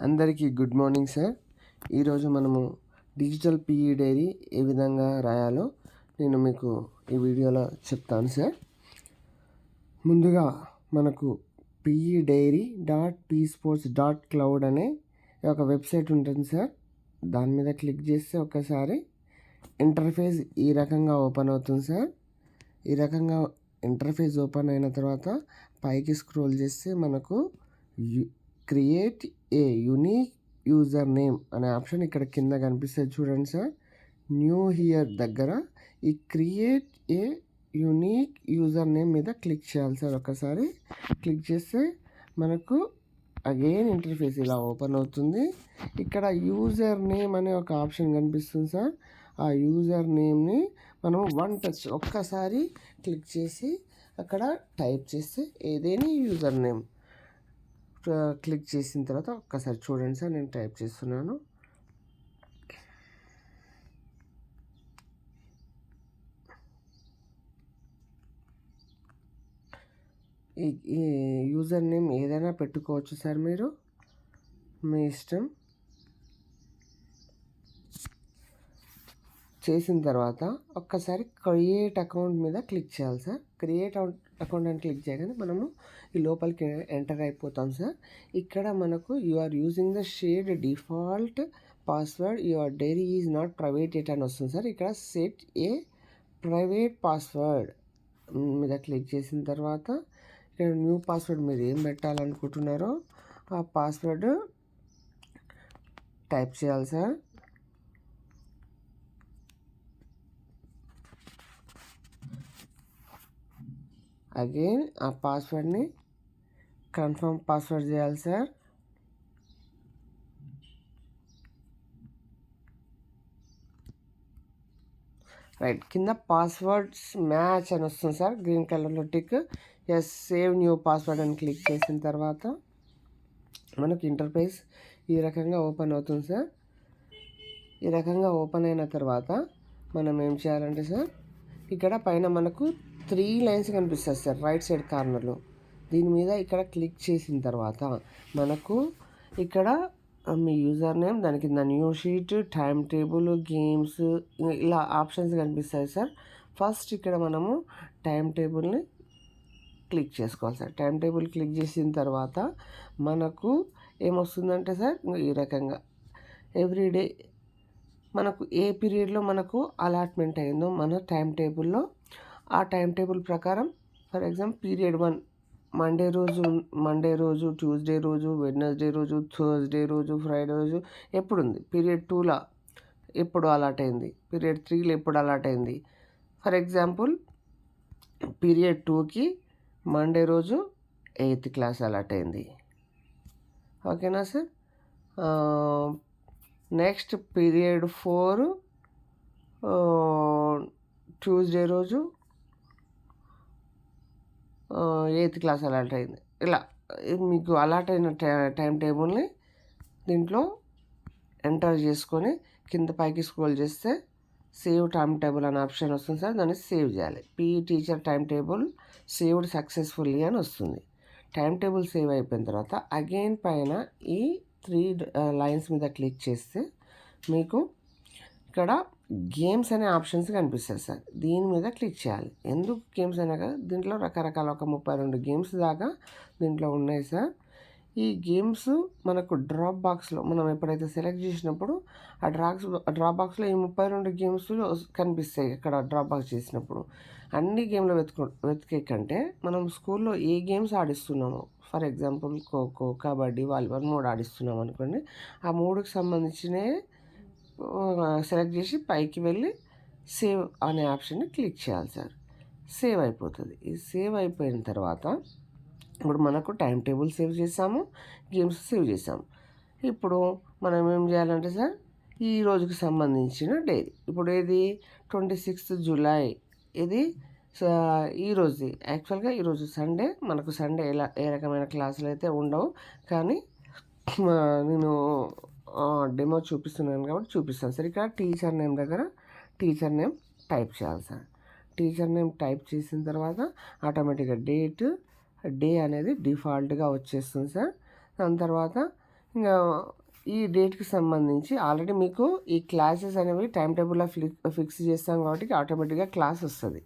అందరికీ good morning sir. ఈరోజు మనము డిజిటల్ పిఈ డైరీ ఏ విధంగా రాయాలో నేను మీకు ఈ వీడియోలో చెప్తాను సార్. ముందుగా మనకు PEDairy.psports.cloud అనే ఒక వెబ్సైట్ ఉంటుంది సార్. దాని మీద క్లిక్ చేస్తే ఒకసారి ఇంటర్ఫేస్ ఈ రకంగా ఓపెన్ అవుతుంది సార్. ఈ రకంగా ఇంటర్ఫేస్ ఓపెన్ అయిన తర్వాత పైకి స్క్రోల్ చేస్తే మనకు create a unique user name అనే ఆప్షన్ ఇక్కడ కింద కనిపిస్తుంది చూడండి సార్. న్యూ హియర్ దగ్గర ఈ create a unique user name మీద క్లిక్ చేయాలి సార్. ఒకసారి క్లిక్ చేస్తే మనకు అగైన్ ఇంటర్ఫేస్ ఇలా ఓపెన్ అవుతుంది. ఇక్కడ యూజర్ నేమ్ అనే ఒక ఆప్షన్ కనిపిస్తుంది సార్. ఆ యూజర్ నేమ్ని మనం ఒక్కసారి క్లిక్ చేసి అక్కడ టైప్ చేస్తే ఏదైనా యూజర్ నేమ్ క్లిక్ చేసిన తర్వాత ఒక్కసారి చూడండి సార్. నేను టైప్ చేస్తున్నాను. ఈ యూజర్ నేమ్ ఏదైనా పెట్టుకోవచ్చు సార్, మీరు మీ ఇష్టం. చేసిన తర్వాత ఒక్కసారి క్రియేట్ అకౌంట్ మీద క్లిక్ చేయాలి సార్. క్రియేట్ అకౌంట్ అని క్లిక్ చేయగానే మనము ఈ లోపలికి ఎంటర్ అయిపోతాం సార్. ఇక్కడ మనకు you are using the shared default password, your diary is not private at అని వస్తుంది సార్. ఇక్కడ సెట్ ఏ ప్రైవేట్ పాస్వర్డ్ మీద క్లిక్ చేసిన తర్వాత ఇక్కడ న్యూ పాస్వర్డ్ మీరు ఏం పెట్టాలనుకుంటున్నారో ఆ పాస్వర్డ్ టైప్ చేయాలి సార్. అగైన్ ఆ పాస్వర్డ్ని కన్ఫర్మ్ పాస్వర్డ్ చేయాలి సార్. రైట్, కింద పాస్వర్డ్స్ మ్యాచ్ అని వస్తుంది సార్, గ్రీన్ కలర్లో tick. Yes, save new password అని క్లిక్ చేసిన తర్వాత మనకు ఇంటర్ఫేస్ ఈ రకంగా ఓపెన్ అవుతుంది సార్. ఈ రకంగా ఓపెన్ అయిన తర్వాత మనం ఏం చేయాలంటే సార్, ఇక్కడ పైన మనకు 3 లైన్స్ కనిపిస్తుంది సార్ రైట్ సైడ్ కార్నర్లో. దీని మీద ఇక్కడ క్లిక్ చేసిన తర్వాత మనకు ఇక్కడ మీ యూజర్ నేమ్, దాని కింద new sheet, time table, games ఇలా ఆప్షన్స్ కనిపిస్తాయి సార్. ఫస్ట్ ఇక్కడ మనము టైం టేబుల్ని క్లిక్ చేసుకోవాలి సార్. టైం టేబుల్ క్లిక్ చేసిన తర్వాత మనకు ఏమొస్తుందంటే సార్, ఈ రకంగా ఎవ్రీడే మనకు ఏ పీరియడ్లో మనకు అలాట్మెంట్ అయిందో మన టైం టేబుల్లో, ఆ టైం టేబుల్ ప్రకారం ఫర్ ఎగ్జాంపుల్ పీరియడ్ 1 మండే రోజు, ట్యూస్డే రోజు, వెడ్నెస్డే రోజు, థర్స్డే రోజు, ఫ్రైడే రోజు ఎప్పుడు ఉంది, పీరియడ్ 2లో ఎప్పుడు అలాట్ అయింది, పీరియడ్ 3లో ఎప్పుడు అలాట్ అయింది. ఫర్ ఎగ్జాంపుల్ పీరియడ్ 2కి మండే రోజు 8th క్లాస్ అలాట్ అయింది. ఓకేనా సార్. నెక్స్ట్ పీరియడ్ 4 ట్యూస్డే రోజు 8th క్లాస్ అలాట్ అయింది. ఇలా మీకు అలాట్ అయిన టైం టేబుల్ని దీంట్లో ఎంటర్ చేసుకొని కింద పైకి స్క్రోల్ చేస్తే సేవ్ టైం టేబుల్ అనే ఆప్షన్ వస్తుంది సార్. దాన్ని సేవ్ చేయాలి. PE teacher time table saved successfully అని వస్తుంది. టైం టేబుల్ సేవ్ అయిపోయిన తర్వాత అగైన్ పైన ఈ 3 లైన్స్ మీద క్లిక్ చేస్తే మీకు ఇక్కడ గేమ్స్ అనే ఆప్షన్స్ కనిపిస్తుంది సార్. దీని మీద క్లిక్ చేయాలి. ఎందుకు గేమ్స్ అనే కదా, దీంట్లో రకరకాల ఒక 32 గేమ్స్ దాకా దీంట్లో ఉన్నాయి సార్. ఈ గేమ్స్ మనకు డ్రాప్ బాక్స్లో మనం ఎప్పుడైతే సెలెక్ట్ చేసినప్పుడు ఆ డ్రాప్ బాక్స్లో ఈ 32 గేమ్స్ కనిపిస్తాయి. ఇక్కడ డ్రాప్ బాక్స్ చేసినప్పుడు అన్ని గేమ్లు వెతికే కంటే మనం స్కూల్లో ఏ గేమ్స్ ఆడిస్తున్నామో, for example kho kho, kabaddi, volleyball 3 ఆడిస్తున్నాం అనుకోండి, ఆ 3కి సంబంధించినవి సెలెక్ట్ చేసి పైకి వెళ్ళి సేవ్ అనే ఆప్షన్ని క్లిక్ చేయాలి సార్. సేవ్ అయిపోతుంది. ఈ సేవ్ అయిపోయిన తర్వాత ఇప్పుడు మనకు టైం టేబుల్ సేవ్ చేసాము, గేమ్స్ సేవ్ చేసాము. ఇప్పుడు మనం ఏం చేయాలంటే సార్, ఈ రోజుకి సంబంధించిన డైరీ, ఇప్పుడు ఏది 26th జూలై, ఇది ఈరోజు. యాక్చువల్గా ఈరోజు సండే, మనకు సండే ఏ రకమైన క్లాసులు అయితే ఉండవు, కానీ నేను డెమో చూపిస్తున్నాను కాబట్టి చూపిస్తాను సార్. ఇక్కడ టీచర్ నేమ్ దగ్గర టీచర్ నేమ్ టైప్ చేయాలి సార్. టీచర్ నేమ్ టైప్ చేసిన తర్వాత ఆటోమేటిక్గా డే అనేది డిఫాల్ట్గా వచ్చేస్తుంది సార్. దాని తర్వాత ఇంకా ఈ డేట్కి సంబంధించి ఆల్రెడీ మీకు ఈ క్లాసెస్ అనేవి టైం టేబుల్లో ఫిక్స్ చేస్తాం కాబట్టి ఆటోమేటిక్గా క్లాస్ వస్తుంది.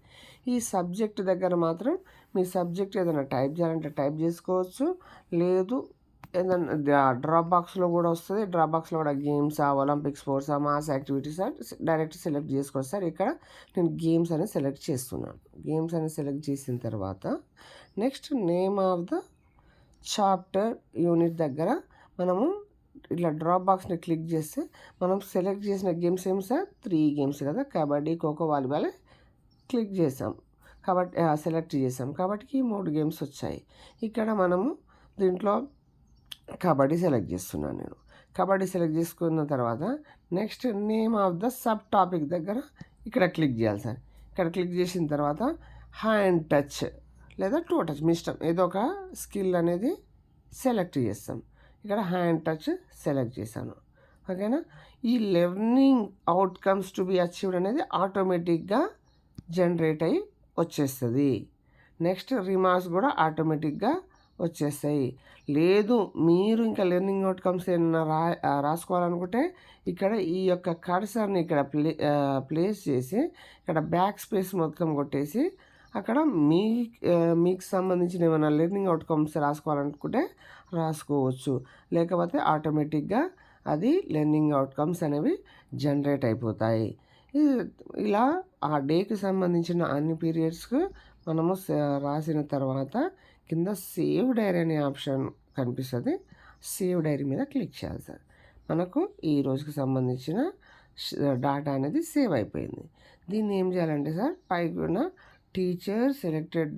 ఈ సబ్జెక్ట్ దగ్గర మాత్రం మీ సబ్జెక్ట్ ఏదైనా టైప్ చేయాలంటే టైప్ చేసుకోవచ్చు, లేదు ఏదైనా డ్రాప్ బాక్స్లో కూడా వస్తుంది. డ్రాప్ బాక్స్లో కూడా గేమ్సా, ఒలింపిక్ స్పోర్ట్సా, మాస్ యాక్టివిటీసా డైరెక్ట్ సెలెక్ట్ చేసుకోవచ్చు సార్. ఇక్కడ నేను గేమ్స్ అనేది సెలెక్ట్ చేస్తున్నాను. గేమ్స్ అనేది సెలెక్ట్ చేసిన తర్వాత next name of the chapter unit దగ్గర మనము ఇట్లా డ్రాప్ బాక్స్ని క్లిక్ చేస్తే మనం సెలెక్ట్ చేసిన గేమ్స్ ఏమి సార్ 3 గేమ్స్ కదా, కబడ్డీ, ఖోఖో, వాలీబాల్ క్లిక్ చేసాం కాబట్టి సెలెక్ట్ చేసాం కాబట్టి ఈ 3 గేమ్స్ వచ్చాయి. ఇక్కడ మనము దీంట్లో కబడ్డీ సెలెక్ట్ చేస్తున్నాను నేను. కబడ్డీ సెలెక్ట్ చేసుకున్న తర్వాత next name of the sub topic దగ్గర ఇక్కడ క్లిక్ చేయాలి సార్. ఇక్కడ క్లిక్ చేసిన తర్వాత హ్యాండ్ టచ్ లేదా టూ టచ్ మీ ఇష్టం, ఏదో ఒక స్కిల్ అనేది సెలెక్ట్ చేస్తాం. ఇక్కడ హ్యాండ్ టచ్ సెలెక్ట్ చేశాను. ఓకేనా. ఈ learning outcomes to be achieved అనేది ఆటోమేటిక్గా జనరేట్ అయ్యి వచ్చేస్తుంది. నెక్స్ట్ రిమార్క్స్ కూడా ఆటోమేటిక్గా వచ్చేస్తాయి. లేదు మీరు ఇంకా లెర్నింగ్ అవుట్కమ్స్ ఏమన్నా రాసుకోవాలనుకుంటే ఇక్కడ ఈ యొక్క కర్సర్ని ఇక్కడ ప్లేస్ చేసి ఇక్కడ బ్యాక్ స్పేస్ మొత్తం కొట్టేసి అక్కడ మీకు సంబంధించిన ఏమైనా లెర్నింగ్ అవుట్కమ్స్ రాసుకోవాలనుకుంటే రాసుకోవచ్చు. లేకపోతే ఆటోమేటిక్గా అది లెర్నింగ్ అవుట్కమ్స్ అనేవి జనరేట్ అయిపోతాయి. ఇలా ఆ డేకి సంబంధించిన అన్ని పీరియడ్స్కు మనము రాసిన తర్వాత కింద సేవ్ డైరీ అనే ఆప్షన్ కనిపిస్తుంది. సేవ్ డైరీ మీద క్లిక్ చేయాలి సార్. మనకు ఈ రోజుకి సంబంధించిన డాటా అనేది సేవ్ అయిపోయింది. దీన్ని ఏం చేయాలంటే సార్ పైకి ఉన్న టీచర్ సెలెక్టెడ్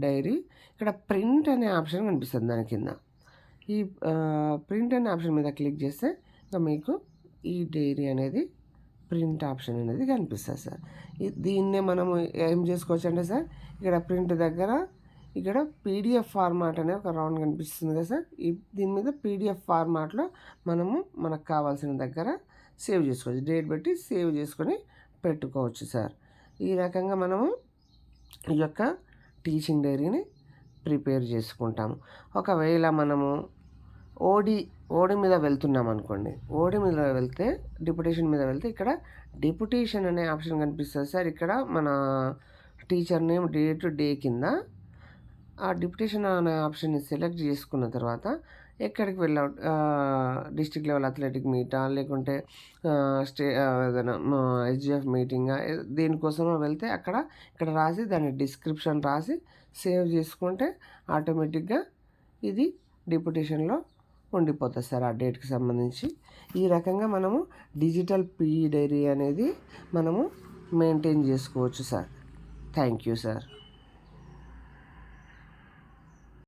డైరీ ఇక్కడ ప్రింట్ అనే ఆప్షన్ కనిపిస్తుంది. దాని కింద ఈ ప్రింట్ అనే ఆప్షన్ మీద క్లిక్ చేస్తే ఇంకా మీకు ఈ డైరీ అనేది ప్రింట్ ఆప్షన్ అనేది కనిపిస్తుంది సార్. దీన్నే మనము ఏం చేసుకోవచ్చు అంటే సార్ ఇక్కడ ప్రింట్ దగ్గర ఇక్కడ పీడిఎఫ్ ఫార్మాట్ అనే ఒక రౌండ్ కనిపిస్తుంది కదా సార్. దీని మీద పీడిఎఫ్ ఫార్మాట్లో మనకు కావాల్సిన దగ్గర సేవ్ చేసుకోవచ్చు. డేట్ పెట్టి సేవ్ చేసుకొని పెట్టుకోవచ్చు సార్. ఈ రకంగా మనము ఈ యొక్క టీచింగ్ డైరీని ప్రిపేర్ చేసుకుంటాము. ఒకవేళ మనము ఓడి మీద వెళ్తున్నాం అనుకోండి, ఓడి మీద వెళ్తే డిప్యుటేషన్ మీద వెళ్తే ఇక్కడ డిప్యుటేషన్ అనే ఆప్షన్ కనిపిస్తుంది సార్. ఇక్కడ మన teacher name day to day కింద ఆ డిప్యుటేషన్ అనే ఆప్షన్ని సెలెక్ట్ చేసుకున్న తర్వాత ఎక్కడికి వెళ్ళావు, డిస్ట్రిక్ట్ లెవెల్ అథ్లెటిక్ మీటా లేకుంటే ఏదైనా హెచ్జిఎఫ్ మీటింగా దేనికోసమో వెళ్తే ఇక్కడ రాసి దాని డిస్క్రిప్షన్ రాసి సేవ్ చేసుకుంటే ఆటోమేటిక్గా ఇది డిప్యుటేషన్లో ఉండిపోతుంది సార్ ఆ డేట్కి సంబంధించి. ఈ రకంగా మనము డిజిటల్ పీఈ డైరీ అనేది మనము మెయింటైన్ చేసుకోవచ్చు సార్. Thank you sir.